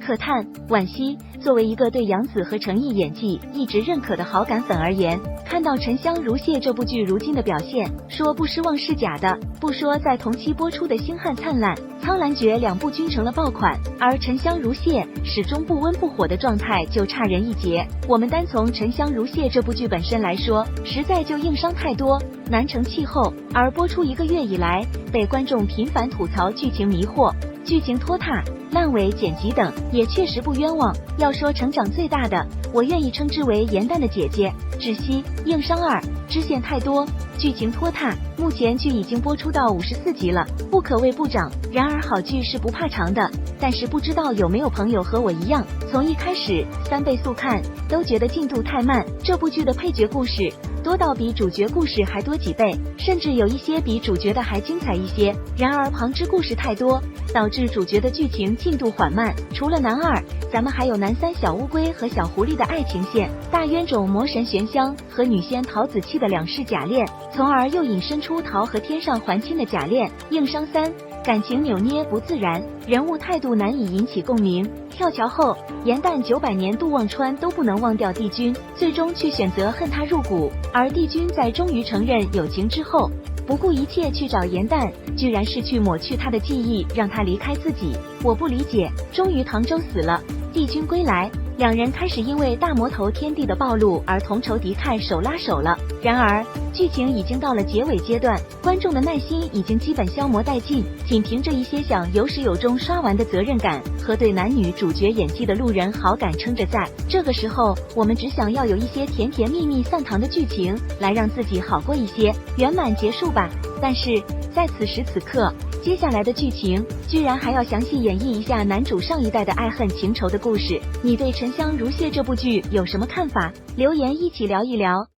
可叹，惋惜。作为一个对杨紫和陈毅演技一直认可的好感粉而言，看到《沉香如屑》这部剧如今的表现，说不失望是假的。不说在同期播出的《星汉灿烂》《苍兰诀》两部均成了爆款，而《沉香如屑》始终不温不火的状态就差人一截。我们单从《沉香如屑》这部剧本身来说，实在就硬伤太多，难成气候。而播出1个月以来，被观众频繁吐槽剧情迷惑、剧情拖沓、烂尾、剪辑等，也确实不冤枉。要说成长最大的，我愿意称之为严淡的姐姐。窒息、硬伤2，支线太多，剧情拖沓。目前剧已经播出到54集了，不可谓不涨。然而好剧是不怕长的，但是不知道有没有朋友和我一样，从一开始3倍速看，都觉得进度太慢。这部剧的配角故事多到比主角故事还多几倍，甚至有一些比主角的还精彩一些。然而旁支故事太多，导致主角的剧情进度缓慢。除了男2，咱们还有男3小乌龟和小狐狸的爱情线，大冤种魔神玄香和女仙陶子期的2世假恋，从而又引申出桃和天上还亲的假恋。硬伤3，感情扭捏不自然，人物态度难以引起共鸣。跳桥后，严淡900年杜忘川都不能忘掉帝君，最终却选择恨他入骨。而帝君在终于承认友情之后，不顾一切去找严淡，居然是去抹去他的记忆，让他离开自己。我不理解。终于唐周死了，帝君归来，两人开始因为大魔头天帝的暴露而同仇敌忾，手拉手了。然而剧情已经到了结尾阶段，观众的耐心已经基本消磨殆尽，仅凭着一些想有始有终刷完的责任感和对男女主角演技的路人好感撑着在。这个时候我们只想要有一些甜甜蜜蜜散糖的剧情，来让自己好过一些，圆满结束吧。但是在此时此刻，接下来的剧情居然还要详细演绎一下男主上一代的爱恨情仇的故事。你对《沉香如屑》这部剧有什么看法？留言一起聊一聊。